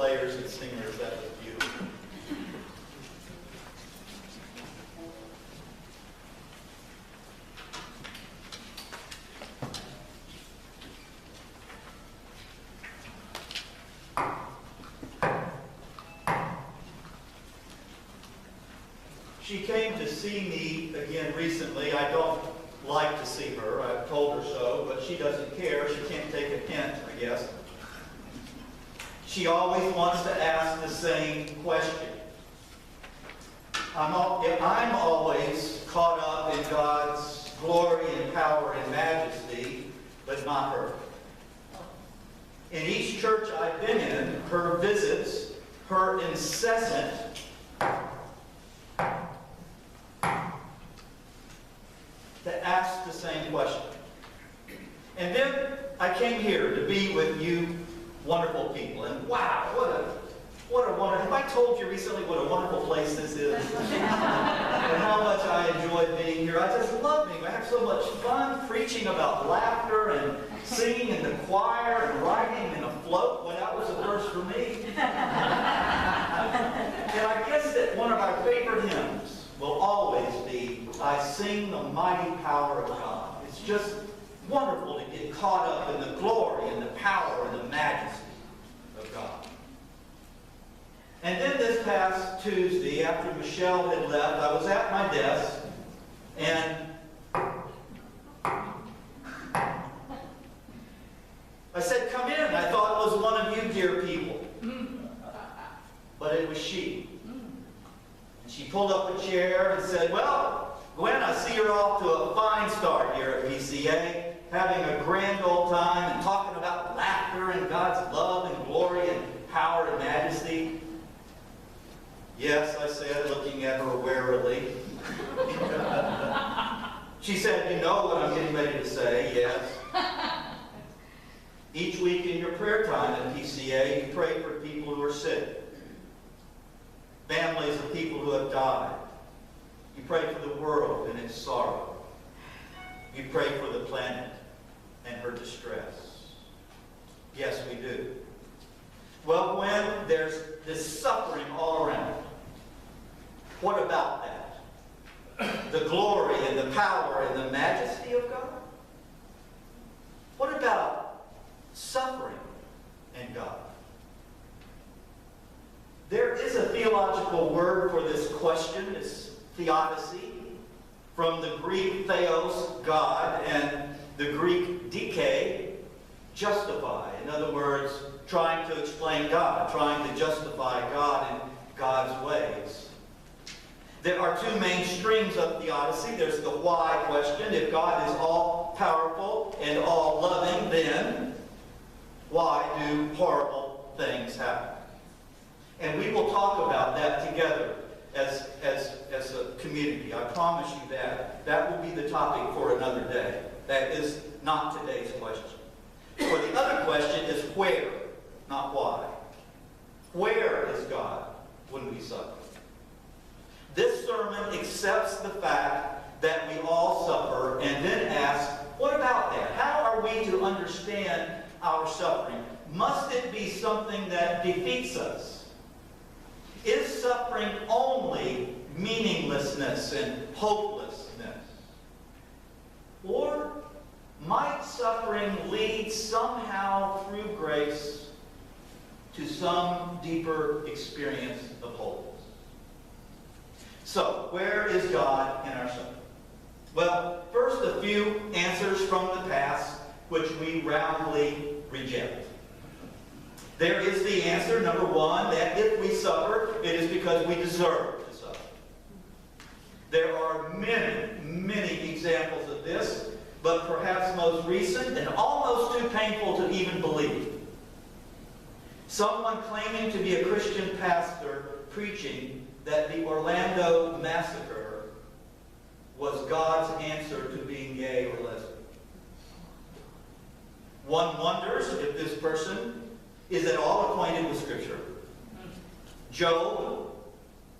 players and singers. That was beautiful. She came to see me again recently. I don't like to see her. I've told her so, but she doesn't care. She can't take a hint, I guess. She always wants to ask the same question. I'm always caught up in God's glory and power and majesty, but not her. In each church I've been in, her visits, her incessant to ask the same question. And then I came here to be with you wonderful people. And wow, what a wonderful, have I told you recently what a wonderful place this is? And how much I enjoy being here. I just love being here. I have so much fun preaching about laughter and singing in the choir and riding in a float. Well, that was a verse for me. And I guess that one of our favorite hymns will always be, I sing the mighty power of God. It's just wonderful to get caught up in the glory and the power and the majesty of God. And then this past Tuesday, after Michelle had left, I was at my desk, and I said, come in. I thought it was one of you dear people. But it was she. And she pulled up a chair and said, well, Gwen, I see you're off to a fine start here at PCA, having a grand old time and talking about laughter and God's love and glory and power and majesty. Yes, I said, looking at her warily. She said, you know what I'm getting ready to say, yes. Each week in your prayer time at PCA, you pray for people who are sick, families of people who have died. You pray for the world and its sorrow. You pray for the planet and her distress. Yes, we do. Well, when there's this suffering all around, what about that? The glory and the power and the majesty of God? What about suffering in God? There is a theological word for this question. It's theodicy, from the Greek theos, God, and the Greek dike, justify. In other words, trying to explain God, trying to justify God in God's ways. There are two main streams of theodicy. There's the why question. If God is all-powerful and all-loving, then why do horrible things happen? And we will talk about that together as a community. I promise you that. That will be the topic for another day. That is not today's question. For the other question is where, not why. Where is God when we suffer? This sermon accepts the fact that we all suffer and then asks, what about that? How are we to understand our suffering? Must it be something that defeats us? Is suffering only meaninglessness and hopelessness? Or might suffering lead somehow through grace to some deeper experience of wholeness? So, where is God in our suffering? Well, first a few answers from the past which we roundly reject. There is the answer, number one, that if we suffer, it is because we deserve to suffer. There are many, many examples of this, but perhaps most recent and almost too painful to even believe. Someone claiming to be a Christian pastor preaching that the Orlando massacre was God's answer to being gay or lesbian. One wonders if this person is at all acquainted with Scripture. Job,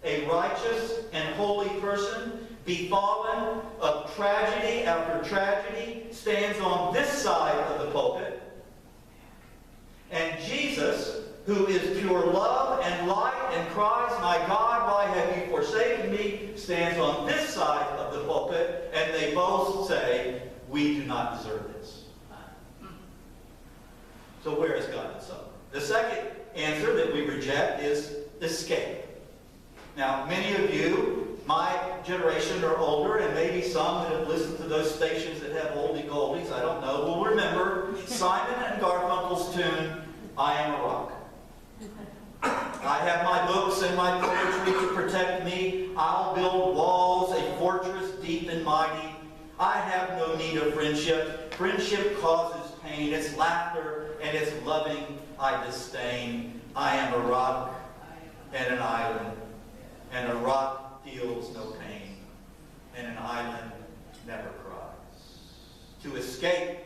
a righteous and holy person, befallen of tragedy after tragedy, stands on this side of the pulpit. And Jesus, who is pure love and light and cries, "My God, why have you forsaken me?" stands on this side of the pulpit, and they both say, "We do not deserve this." So where is God in suffering? The second answer that we reject is escape. Now, many of you, my generation or older, and maybe some that have listened to those stations that have oldie goldies, I don't know, will remember Simon and Garfunkel's tune, "I Am a Rock." I have my books and my poetry to protect me. I'll build walls, a fortress deep and mighty. I have no need of friendship. Friendship causes pain. It's laughter and it's loving I disdain. I am a rock and an island, and a rock feels no pain, and an island never cries. To escape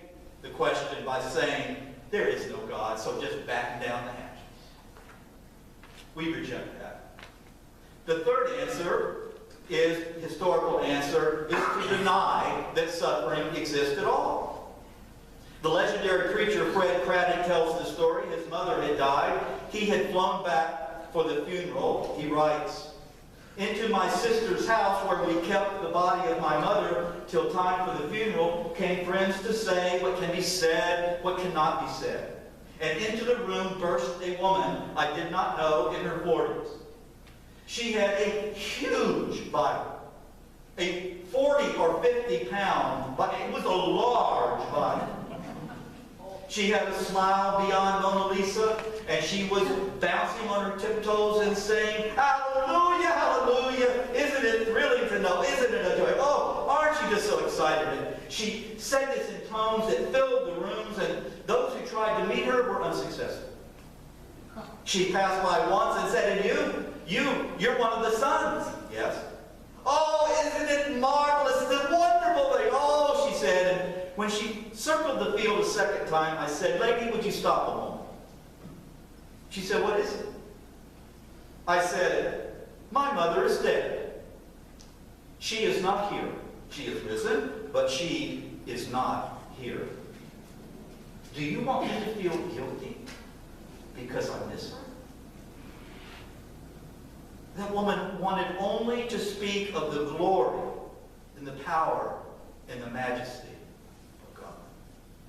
the question by saying, there is no God, so just batten down the hatches. We reject that. The third answer is, historical answer, is to deny that suffering exists at all. The legendary preacher Fred Craddock tells the story. His mother had died. He had flown back for the funeral. He writes, "Into my sister's house where we kept the body of my mother till time for the funeral came friends to say what can be said, what cannot be said. And into the room burst a woman I did not know in her 40s. She had a huge Bible, a 40 or 50 pound, but it was a large Bible. She had a smile beyond Mona Lisa, and she was bouncing on her tiptoes and saying, 'Hallelujah, hallelujah, isn't it thrilling to know, isn't it a joy? Oh, aren't you just so excited?' And she said this in tones that filled the rooms, and those who tried to meet her were unsuccessful. She passed by once and said, 'And you're one of the sons.' 'Yes.' 'Oh, isn't it marvelous? It's a wonderful thing.' 'Oh,' she said. And when she circled the field a second time, I said, 'Lady, would you stop a moment?' She said, 'What is it?' I said, 'My mother is dead. She is not here. She is risen, but she is not here. Do you want me to feel guilty because I miss her?' That woman wanted only to speak of the glory and the power and the majesty of God.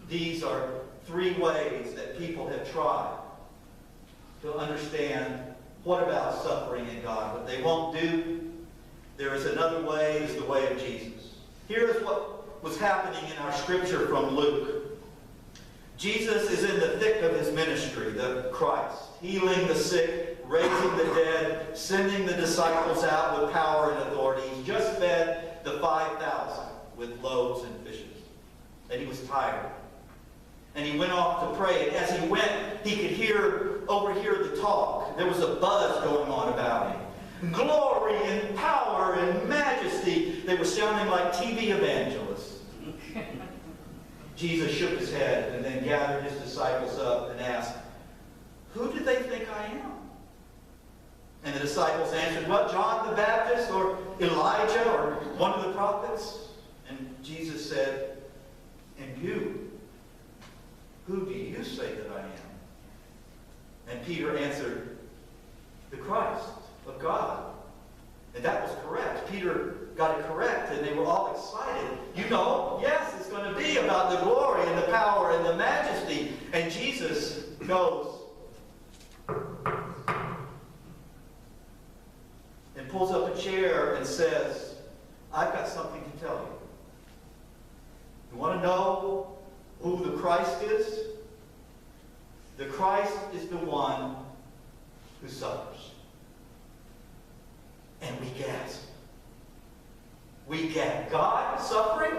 These are three ways that people have tried to understand what about suffering in God. What they won't do. There is another way, is the way of Jesus. Here is what was happening in our scripture from Luke. Jesus is in the thick of his ministry, the Christ, healing the sick, raising the dead, sending the disciples out with power and authority. He's just fed the 5,000 with loaves and fishes. And he was tired. And he went off to pray. And as he went, he could overhear the talk. There was a buzz going on about him. Glory and power and majesty. They were sounding like TV evangelists. Jesus shook his head and then gathered his disciples up and asked, "Who do they think I am?" And the disciples answered, "What, John the Baptist or Elijah or one of the prophets?" And Jesus said, "And you, who do you say that I am?" And Peter answered, "The Christ of God." And that was correct. Peter got it correct, and they were all excited. Yes, it's going to be about the glory and the power and the majesty. And Jesus goes and pulls up a chair and says, "I've got something to tell you. You want to know who the Christ is? The Christ is the one who suffers." And we gasp. We gasp. God suffering?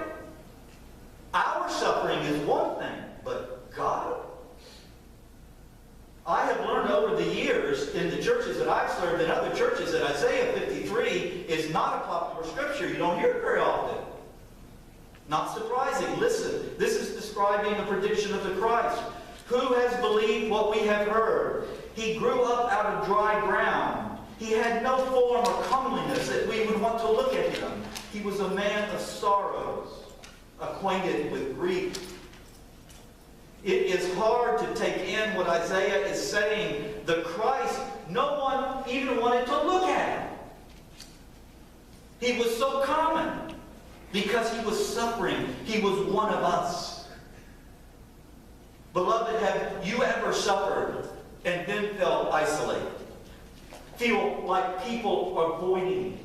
Our suffering is one thing, but God? I have learned over the years in the churches that I've served and other churches that Isaiah 53 is not a popular scripture. You don't hear it very often. Not surprising. Listen, this is describing the prediction of the Christ. Who has believed what we have heard? He grew up out of dry ground. He had no form or comeliness that we would want to look at him. He was a man of sorrows, acquainted with grief. It is hard to take in what Isaiah is saying. The Christ, no one even wanted to look at him. He was so common because he was suffering. He was one of us. Beloved, have you ever suffered and then felt isolated? Feel like people are avoiding you,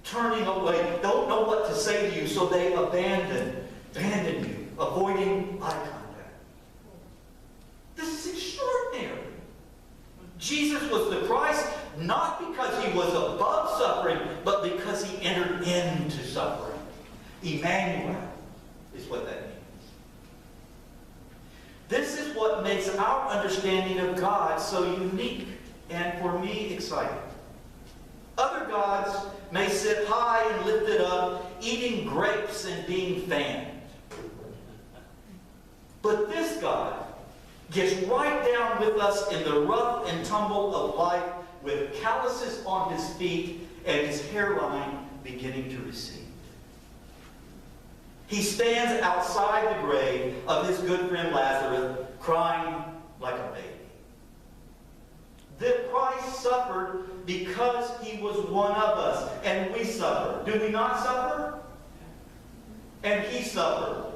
turning away, don't know what to say to you, so they abandon you, avoiding eye contact. This is extraordinary. Jesus was the Christ, not because he was above suffering, but because he entered into suffering. Emmanuel is what that means. This is what makes our understanding of God so unique and, for me, exciting. Other gods may sit high and lifted up, eating grapes and being fanned. But this God gets right down with us in the rough and tumble of life, with calluses on his feet and his hairline beginning to recede. He stands outside the grave of his good friend Lazarus, crying like a baby. That Christ suffered because he was one of us, and we suffer. Do we not suffer? And he suffered.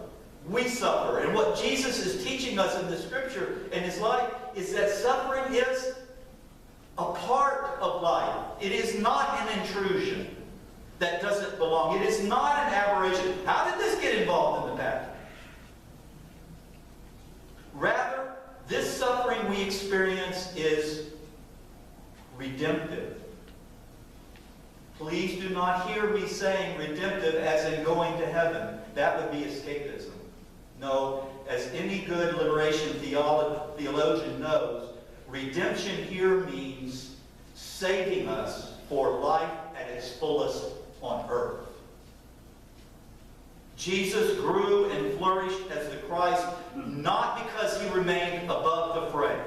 We suffer. And what Jesus is teaching us in the Scripture and his life is that suffering is a part of life. It is not an intrusion that doesn't belong. It is not an aberration. How did this get involved in the pattern? Rather, this suffering we experience is redemptive. Please do not hear me saying redemptive as in going to heaven. That would be escapism. No, as any good liberation theologian knows, redemption here means saving us for life at its fullest on earth. Jesus grew and flourished as the Christ, not because he remained above the fray,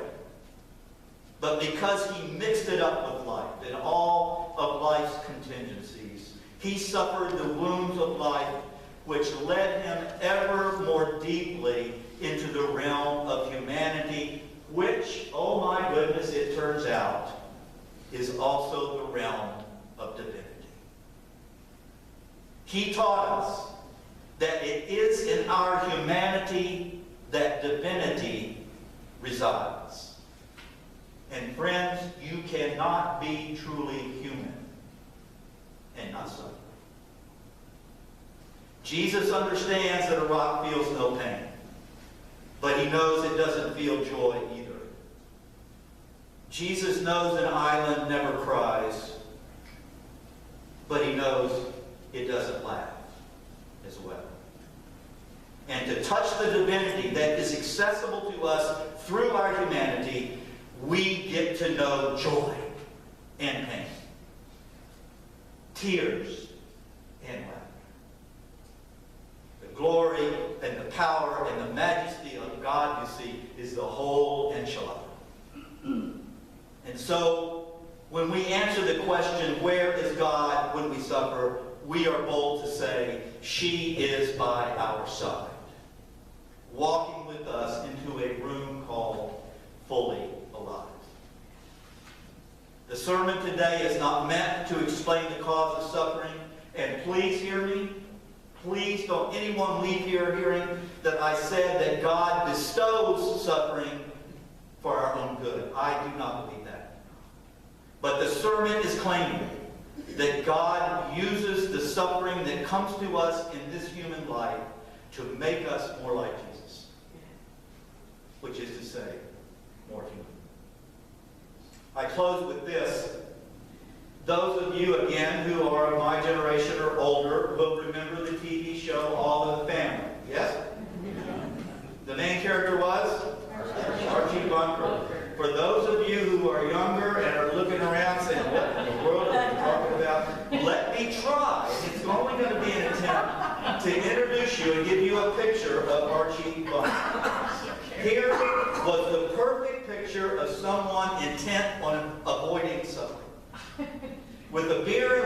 but because he mixed it up with life in all of life's contingencies. He suffered the wounds of life, which led him ever more deeply into the realm of humanity, which, oh my goodness, it turns out, is also the realm of divinity. He taught us that it is in our humanity that divinity resides. And friends, you cannot be truly human and not suffer. Jesus understands that a rock feels no pain, but he knows it doesn't feel joy either. Jesus knows an island never cries, but he knows it doesn't laugh as well. And to touch the divinity that is accessible to us through our humanity, we get to know joy and pain, tears and laughter. The glory and the power and the majesty of God, you see, is the whole enchilada. And so, when we answer the question, where is God when we suffer, we are bold to say, she is by our side, walking with us into a room called fully alive. The sermon today is not meant to explain the cause of suffering, and please hear me. Please don't anyone leave here hearing that I said that God bestows suffering for our own good. I do not believe that. But the sermon is claiming that God uses the suffering that comes to us in this human life to make us more like Jesus, which is to say, more human. I close with this. Those of you, again, who are of my generation or older will remember the TV show All in the Family. Yes? The main character was? Archie Bunker. For those of you who are younger and are looking around saying, what in the world are we talking about? Let me try. It's only going to be an attempt to introduce you and give you a picture of Archie Bunker. Here was the perfect picture of someone intent on avoiding suffering. With a beer